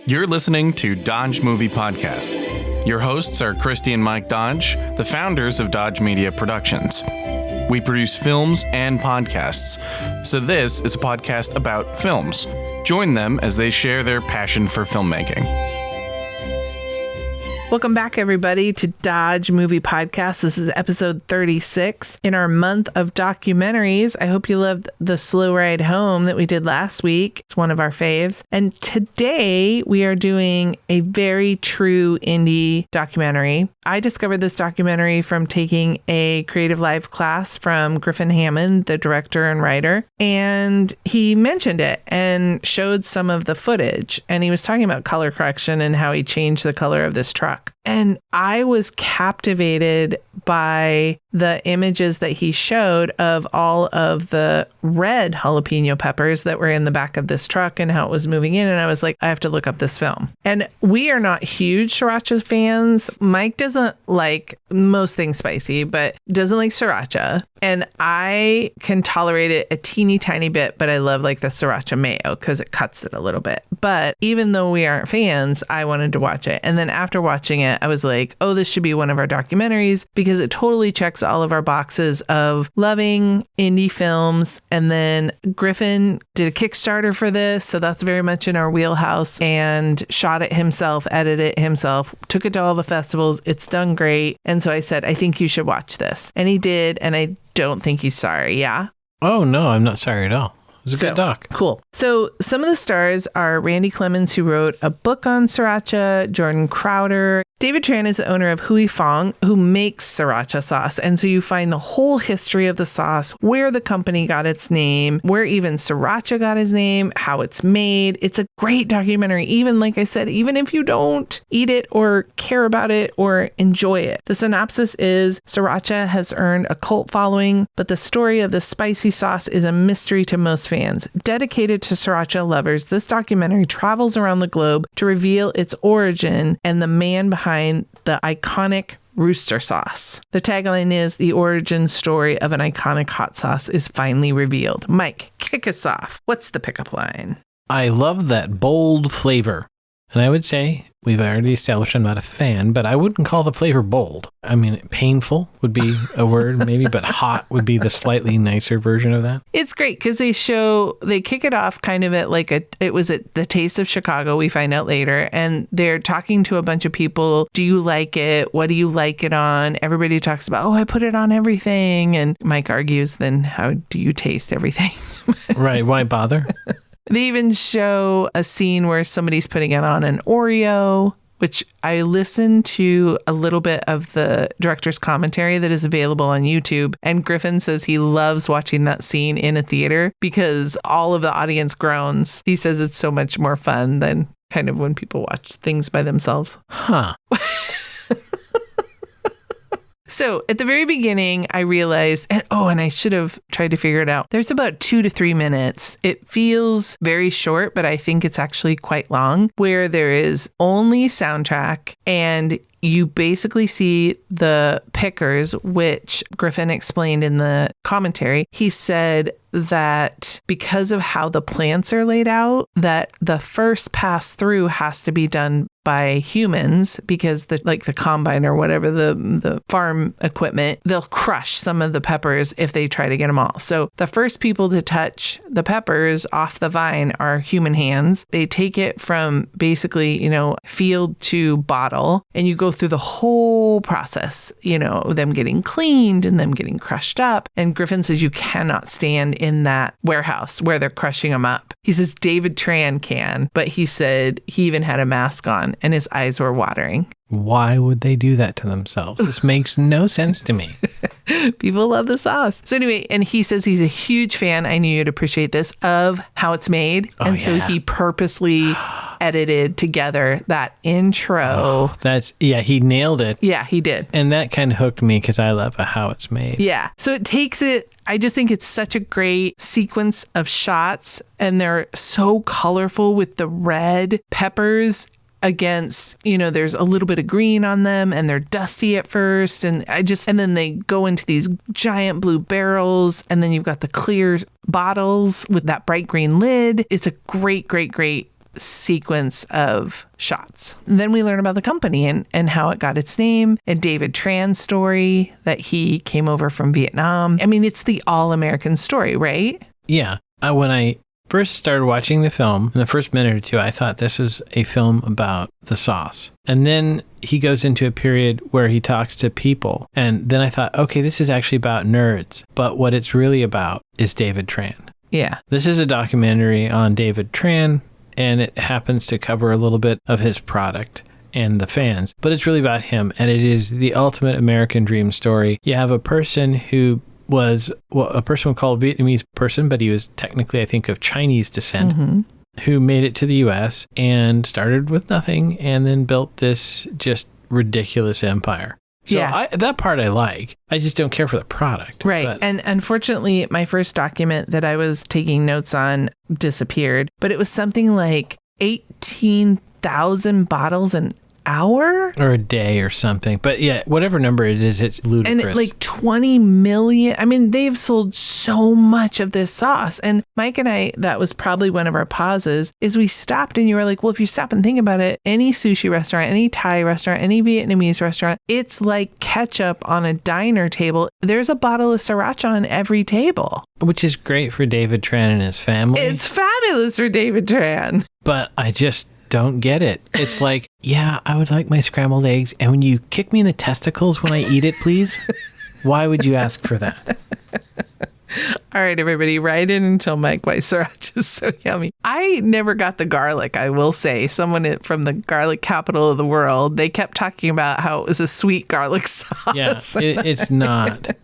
You're listening to Dodge Movie Podcast. Your hosts are Christy and Mike Dodge, the founders of Dodge Media Productions. We produce films and podcasts, so this is a podcast about films. Join them as they share their passion for filmmaking. Welcome back, everybody, to Dodge Movie Podcast. This is episode 36 in our month of documentaries. I hope you loved the slow ride home that we did last week. It's one of our faves. And today we are doing a very true indie documentary. I discovered this documentary from taking a creative live class from Griffin Hammond, the director and writer. And he mentioned it and showed some of the footage. And he was talking about color correction and how he changed the color of this truck. And I was captivated by the images that he showed of all of the red jalapeno peppers that were in the back of this truck and how it was moving in. And I was like, I have to look up this film. And we are not huge Sriracha fans. Mike doesn't like most things spicy, but doesn't like Sriracha. And I can tolerate it a teeny tiny bit, but I love like the Sriracha mayo because it cuts it a little bit. But even though we aren't fans, I wanted to watch it. And then after watching it, I was like, oh, this should be one of our documentaries because it totally checks all of our boxes of loving indie films. And then Griffin did a Kickstarter for this. So that's very much in our wheelhouse, and shot it himself, edited it himself, took it to all the festivals. It's done great. And so I said, I think you should watch this. And he did. And I don't think he's sorry. Yeah. Oh, no, I'm not sorry at all. It was a good doc. Cool. So some of the stars are Randy Clemens, who wrote a book on Sriracha, Jordan Crowder. David Tran is the owner of Hui Fong, who makes Sriracha sauce. And so you find the whole history of the sauce, where the company got its name, where even Sriracha got his name, how it's made. It's a great documentary. Even, like I said, even if you don't eat it or care about it or enjoy it. The synopsis is Sriracha has earned a cult following, but the story of the spicy sauce is a mystery to most fans. Dedicated to Sriracha lovers, this documentary travels around the globe to reveal its origin and the man behind the iconic rooster sauce. The tagline is, the origin story of an iconic hot sauce is finally revealed. Mike, kick us off. What's the pickup line? I love that bold flavor. And I would say, we've already established I'm not a fan, but I wouldn't call the flavor bold. I mean, painful would be a word maybe, but hot would be the slightly nicer version of that. It's great because they kick it off kind of at like it was at the Taste of Chicago, we find out later, and they're talking to a bunch of people. Do you like it? What do you like it on? Everybody talks about, oh, I put it on everything. And Mike argues, then how do you taste everything? Right. Why bother? They even show a scene where somebody's putting it on an Oreo, which I listened to a little bit of the director's commentary that is available on YouTube. And Griffin says he loves watching that scene in a theater because all of the audience groans. He says it's so much more fun than kind of when people watch things by themselves. Huh. So at the very beginning, I realized, and I should have tried to figure it out. There's about 2 to 3 minutes. It feels very short, but I think it's actually quite long, where there is only soundtrack and you basically see the pickers, which Griffin explained in the commentary. He said that because of how the plants are laid out, that the first pass through has to be done by humans because the combine or whatever, the farm equipment, they'll crush some of the peppers if they try to get them all. So the first people to touch the peppers off the vine are human hands. They take it from basically, field to bottle, and you go through the whole process, them getting cleaned and them getting crushed up. And Griffin says you cannot stand in that warehouse where they're crushing them up. He says David Tran can, but he said he even had a mask on and his eyes were watering. Why would they do that to themselves? This makes no sense to me. People love the sauce. So anyway, and he says he's a huge fan, I knew you'd appreciate this, of how it's made. Oh, and so he purposely edited together that intro. He nailed it. Yeah, he did. And that kind of hooked me because I love how it's made. Yeah. So it takes it, I just think it's such a great sequence of shots, and they're so colorful with the red peppers against, there's a little bit of green on them and they're dusty at first. And then they go into these giant blue barrels, and then you've got the clear bottles with that bright green lid. It's a great, great, great sequence of shots. Then we learn about the company and how it got its name, and David Tran's story that he came over from Vietnam. I mean, it's the all-American story, right? Yeah. When I first started watching the film, in the first minute or two, I thought this was a film about the sauce. And then he goes into a period where he talks to people. And then I thought, okay, this is actually about nerds. But what it's really about is David Tran. Yeah. This is a documentary on David Tran, and it happens to cover a little bit of his product and the fans. But it's really about him, and it is the ultimate American dream story. You have a person who was, well, a person would call a Vietnamese person, but he was technically, I think, of Chinese descent, who made it to the U.S. and started with nothing and then built this just ridiculous empire. So that part I like. I just don't care for the product. Right. But And unfortunately, my first document that I was taking notes on disappeared, but it was something like 18,000 bottles an hour? or a day or something. But yeah, whatever number it is, it's ludicrous. And like 20 million. I mean, they've sold so much of this sauce. And Mike and I, that was probably one of our pauses, is we stopped and you were like, well, if you stop and think about it, any sushi restaurant, any Thai restaurant, any Vietnamese restaurant, it's like ketchup on a diner table. There's a bottle of Sriracha on every table. Which is great for David Tran and his family. It's fabulous for David Tran. But I just don't get it. It's like, yeah, I would like my scrambled eggs. And when you kick me in the testicles when I eat it, please, why would you ask for that? All right, everybody, write in and tell Mike why Sriracha is so yummy. I never got the garlic, I will say. Someone from the garlic capital of the world, they kept talking about how it was a sweet garlic sauce. Yeah, it's not.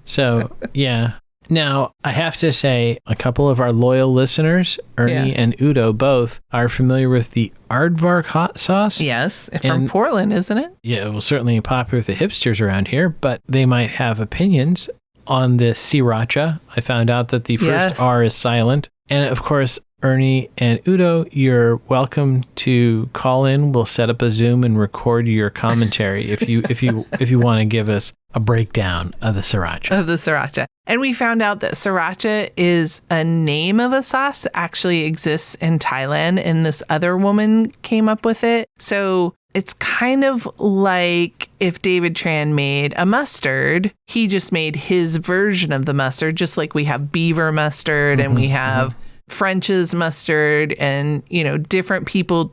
So, yeah. Now, I have to say, a couple of our loyal listeners, Ernie and Udo, both are familiar with the Aardvark hot sauce. Yes, from Portland, isn't it? Yeah, well, certainly popular with the hipsters around here, but they might have opinions on the Sriracha. I found out that the first R is silent. And of course, Ernie and Udo, you're welcome to call in. We'll set up a Zoom and record your commentary if you want to give us a breakdown of the Sriracha. And we found out that Sriracha is a name of a sauce that actually exists in Thailand, and this other woman came up with it. So it's kind of like if David Tran made a mustard, he just made his version of the mustard, just like we have beaver mustard and we have French's mustard, and, you know, different people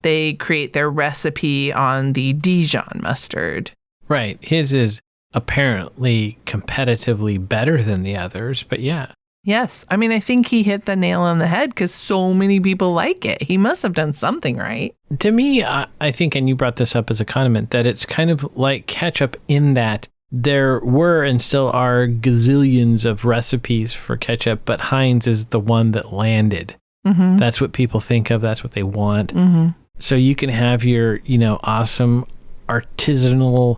they create their recipe on the Dijon mustard. Right. His is apparently competitively better than the others, but yeah. Yes. I mean, I think he hit the nail on the head because so many people like it. He must have done something right. To me, I think, and you brought this up as a condiment, that it's kind of like ketchup in that there were and still are gazillions of recipes for ketchup, but Heinz is the one that landed. Mm-hmm. That's what people think of. That's what they want. Mm-hmm. So you can have your, awesome artisanal,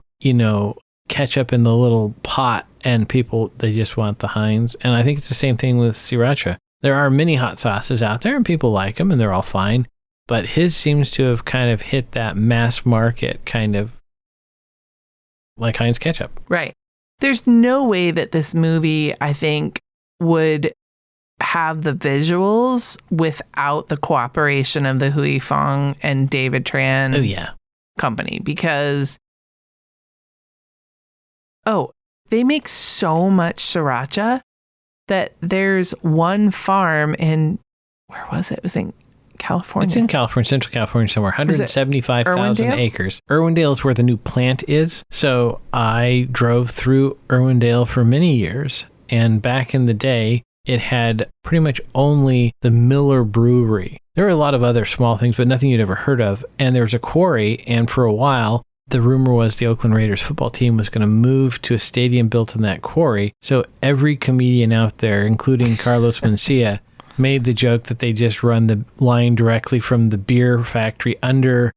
ketchup in the little pot, and people, they just want the Heinz. And I think it's the same thing with Sriracha. There are many hot sauces out there and people like them and they're all fine. But his seems to have kind of hit that mass market kind of like Heinz ketchup. Right. There's no way that this movie, I think, would have the visuals without the cooperation of the Hui Fong and David Tran company, because they make so much Sriracha that there's one farm in, where was it? It was in California. It's in California, Central California somewhere, 175,000 acres. Irwindale is where the new plant is. So I drove through Irwindale for many years. And back in the day, it had pretty much only the Miller Brewery. There were a lot of other small things, but nothing you'd ever heard of. And there was a quarry. And for a while, the rumor was the Oakland Raiders football team was going to move to a stadium built in that quarry. So every comedian out there, including Carlos Mencia, made the joke that they just run the line directly from the beer factory under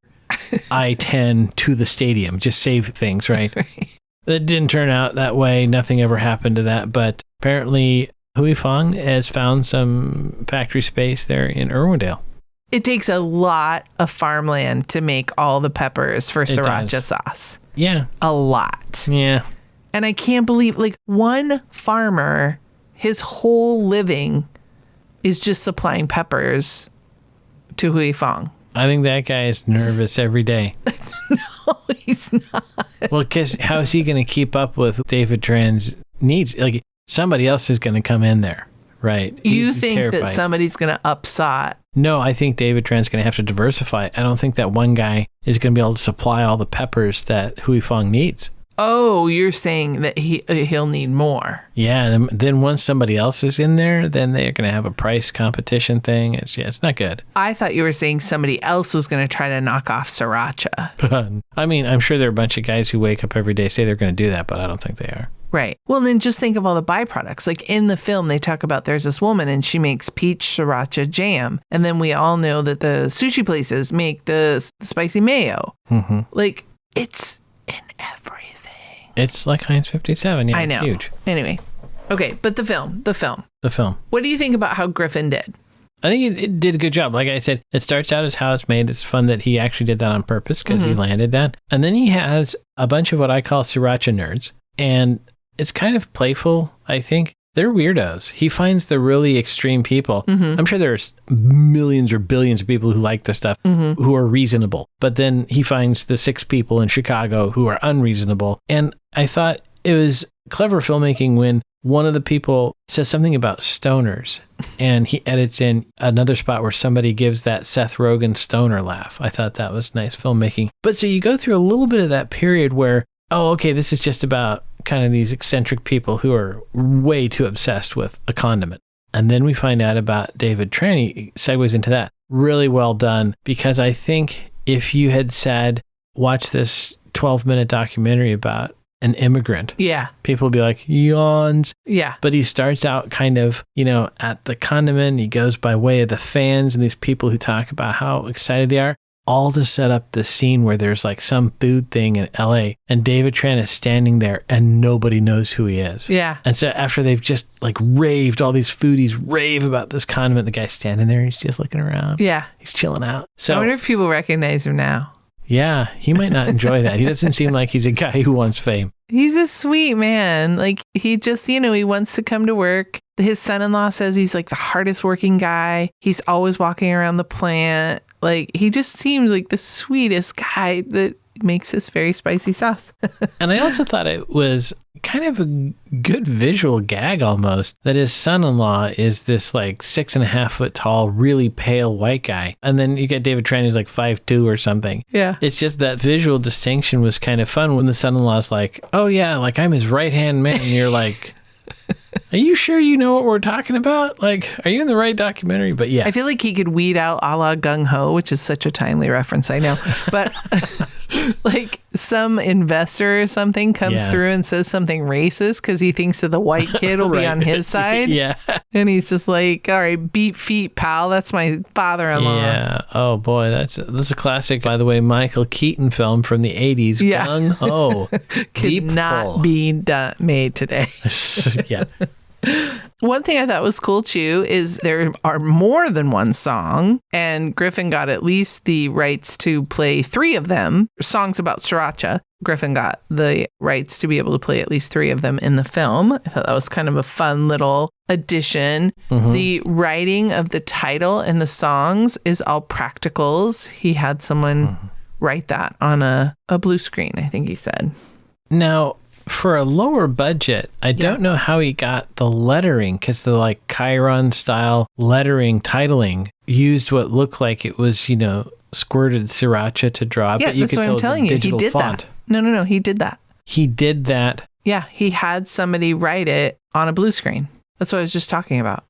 I-10 to the stadium. Just save things, right? That didn't turn out that way. Nothing ever happened to that. But apparently, Hui Fong has found some factory space there in Irwindale. It takes a lot of farmland to make all the peppers for Sriracha sauce. Yeah. A lot. Yeah. And I can't believe, one farmer, his whole living is just supplying peppers to Hui Fong. I think that guy is nervous every day. No, he's not. Well, because how is he going to keep up with David Tran's needs? Like, somebody else is going to come in there, right? You He's think terrified. that somebody's going to upsot? No, I think David Tran's going to have to diversify. I don't think that one guy is going to be able to supply all the peppers that Hui Fong needs. Oh, you're saying that he'll need more. Yeah, then once somebody else is in there, then they're going to have a price competition thing. It's not good. I thought you were saying somebody else was going to try to knock off Sriracha. I mean, I'm sure there are a bunch of guys who wake up every day say they're going to do that, but I don't think they are. Right. Well, then just think of all the byproducts. Like in the film, they talk about there's this woman and she makes peach sriracha jam. And then we all know that the sushi places make the spicy mayo. Mm-hmm. Like it's in everything. It's like Heinz 57. Yeah, I know. It's huge. Anyway. Okay. But the film. The film. What do you think about how Griffin did? I think it did a good job. Like I said, it starts out as how it's made. It's fun that he actually did that on purpose because he landed that. And then he has a bunch of what I call sriracha nerds. And it's kind of playful, I think. They're weirdos. He finds the really extreme people. I'm sure there's millions or billions of people who like this stuff who are reasonable. But then he finds the 6 people in Chicago who are unreasonable. And I thought it was clever filmmaking when one of the people says something about stoners and he edits in another spot where somebody gives that Seth Rogen stoner laugh. I thought that was nice filmmaking. But so you go through a little bit of that period where, oh, okay, this is just about kind of these eccentric people who are way too obsessed with a condiment. And then we find out about David Tran. He segues into that. Really well done, because I think if you had said, watch this 12-minute documentary about an immigrant, people would be like, yawns. Yeah. But he starts out kind of, at the condiment. He goes by way of the fans and these people who talk about how excited they are. All to set up the scene where there's like some food thing in LA and David Tran is standing there and nobody knows who he is. Yeah. And so after they've just like raved, all these foodies rave about this condiment, the guy's standing there, he's just looking around. Yeah. He's chilling out. So I wonder if people recognize him now. Yeah, he might not enjoy that. He doesn't seem like he's a guy who wants fame. He's a sweet man. Like he just, he wants to come to work. His son-in-law says he's like the hardest working guy. He's always walking around the plant. Like, he just seems like the sweetest guy that makes this very spicy sauce. And I also thought it was kind of a good visual gag almost, that his son-in-law is this like 6.5 foot tall, really pale white guy. And then you get David Tran who's like 5'2" or something. Yeah. It's just that visual distinction was kind of fun when the son-in-law's like, oh yeah, like I'm his right-hand man. And you're like, are you sure you know what we're talking about? Like, are you in the right documentary? But yeah. I feel like he could weed out a la Gung Ho, which is such a timely reference, I know. But like some investor or something comes through and says something racist because he thinks that the white kid will be on his side. Yeah. And he's just like, all right, beat feet, pal. That's my father-in-law. Yeah. Oh boy, that's a classic, by the way, Michael Keaton film from the 80s. Yeah. Gung Ho. Could not be made today. Yeah. One thing I thought was cool too is there are more than one song, and Griffin got at least the rights to play 3 of them. Songs about Sriracha. Griffin got the rights to be able to play at least 3 of them in the film. I thought that was kind of a fun little addition. The writing of the title and the songs is all practicals. He had someone write that on a blue screen, I think he said. Now, for a lower budget, I don't know how he got the lettering, because the like Chiron style lettering titling used what looked like it was, squirted sriracha to draw. Yeah, but you that's could what tell I'm telling you. He did font. that. No, he did that. He did that. Yeah, he had somebody write it on a blue screen. That's what I was just talking about.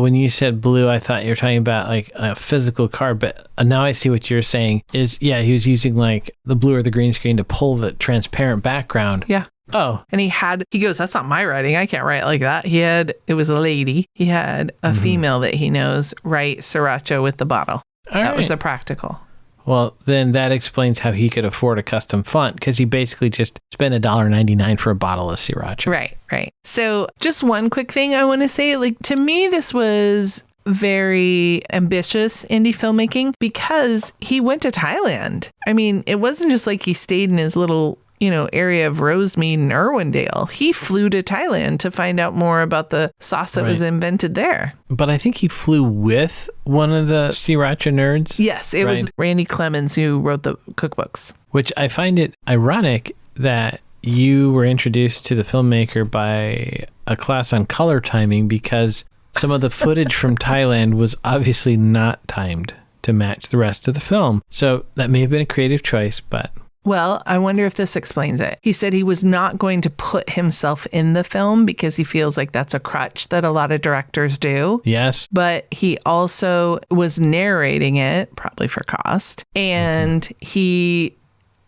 When you said blue, I thought you were talking about like a physical card, but now I see what you're saying is, he was using like the blue or the green screen to pull the transparent background. Yeah. Oh. And he goes, that's not my writing. I can't write like that. It was a lady. He had a female that he knows write Sriracha with the bottle. That was a practical. Well, then that explains how he could afford a custom font, because he basically just spent $1.99 for a bottle of Sriracha. Right. So just one quick thing I want to say, like, to me, this was very ambitious indie filmmaking because he went to Thailand. I mean, it wasn't just like he stayed in his little area of Rosemead and Irwindale. He flew to Thailand to find out more about the sauce that was invented there. But I think he flew with one of the Sriracha nerds. Yes, it was Randy Clemens who wrote the cookbooks. Which I find it ironic that you were introduced to the filmmaker by a class on color timing, because some of the footage from Thailand was obviously not timed to match the rest of the film. So that may have been a creative choice, but... Well, I wonder if this explains it. He said he was not going to put himself in the film because he feels like that's a crutch that a lot of directors do. Yes. But he also was narrating it, probably for cost, and he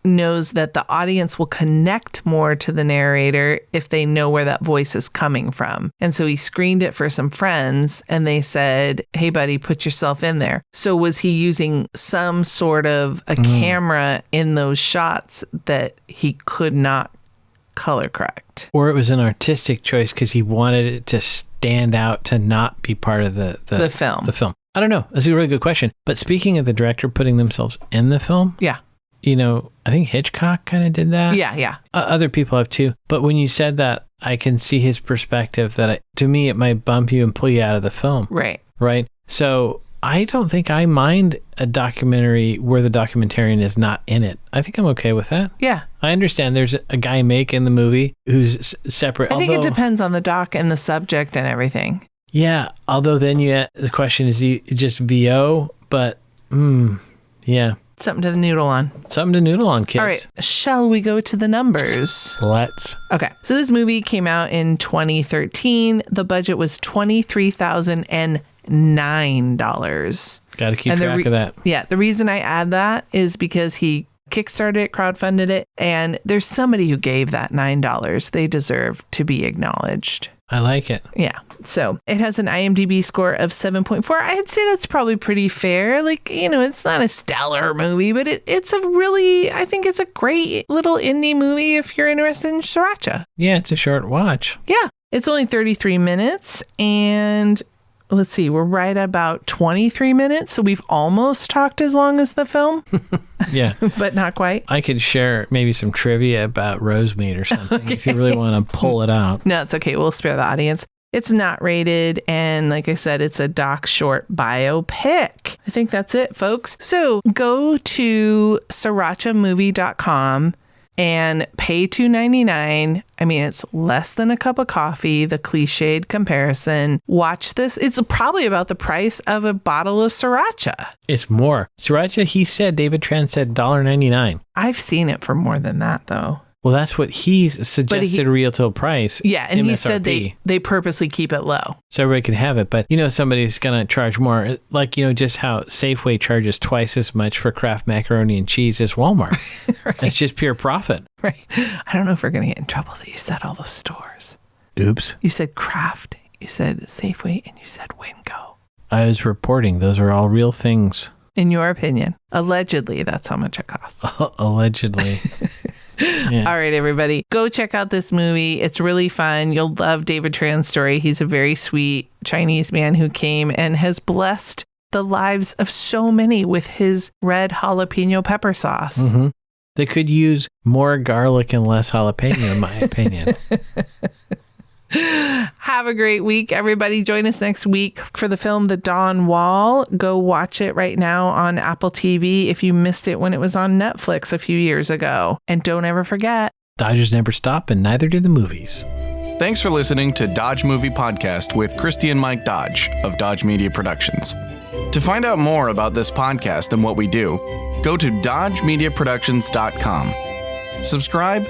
knows that the audience will connect more to the narrator if they know where that voice is coming from. And so he screened it for some friends and they said, hey buddy, put yourself in there. So was he using some sort of a camera in those shots that he could not color correct? Or it was an artistic choice because he wanted it to stand out, to not be part of the film. The film. I don't know. That's a really good question. But speaking of the director putting themselves in the film. Yeah. I think Hitchcock kind of did that. Yeah. Other people have too. But when you said that, I can see his perspective that to me, it might bump you and pull you out of the film. Right. So I don't think I mind a documentary where the documentarian is not in it. I think I'm okay with that. Yeah. I understand there's a guy making the movie who's separate. I think it depends on the doc and the subject and everything. Yeah. Although then the question is he just VO? But yeah. Something to noodle on. Something to noodle on, kids. All right. Shall we go to the numbers? Let's. Okay. So this movie came out in 2013. The budget was $23,009. Got to keep track of that. Yeah. The reason I add that is because he Kickstarted it, crowdfunded it, and there's somebody who gave that $9. They deserve to be acknowledged. I like it. Yeah. So it has an IMDb score of 7.4. I'd say that's probably pretty fair. Like, it's not a stellar movie, but it's I think it's a great little indie movie if you're interested in Sriracha. Yeah, it's a short watch. Yeah. It's only 33 minutes and let's see, we're right about 23 minutes. So we've almost talked as long as the film. Yeah. But not quite. I could share maybe some trivia about Rosemead or something if you really want to pull it out. No, it's okay. We'll spare the audience. It's not rated. And like I said, it's a doc short biopic. I think that's it, folks. So go to srirachamovie.com and pay $2.99. I mean, it's less than a cup of coffee, the cliched comparison. Watch this. It's probably about the price of a bottle of Sriracha. It's more. Sriracha, David Tran said $1.99. I've seen it for more than that, though. Well, that's what he suggested retail price. Yeah, and MSRP. he said they purposely keep it low. So everybody can have it. But, somebody's going to charge more. Like, just how Safeway charges twice as much for Kraft macaroni and cheese as Walmart. Right. That's just pure profit. Right. I don't know if we're going to get in trouble that you said all those stores. Oops. You said Kraft, you said Safeway, and you said Winco. I was reporting. Those are all real things. In your opinion. Allegedly, that's how much it costs. Allegedly. Yeah. All right, everybody. Go check out this movie. It's really fun. You'll love David Tran's story. He's a very sweet Chinese man who came and has blessed the lives of so many with his red jalapeno pepper sauce. Mm-hmm. They could use more garlic and less jalapeno, in my opinion. Have a great week, everybody. Join us next week for the film The Dawn Wall. Go watch it right now on Apple TV if you missed it when it was on Netflix a few years ago. And don't ever forget, Dodgers never stop, and neither do the movies. Thanks for listening to Dodge Movie Podcast with Christy and Mike Dodge of Dodge Media Productions. To find out more about this podcast and what we do, go to dodgemediaproductions.com. Subscribe,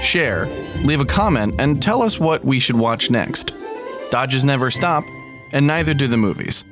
share, leave a comment, and tell us what we should watch next. Dodges never stop, and neither do the movies.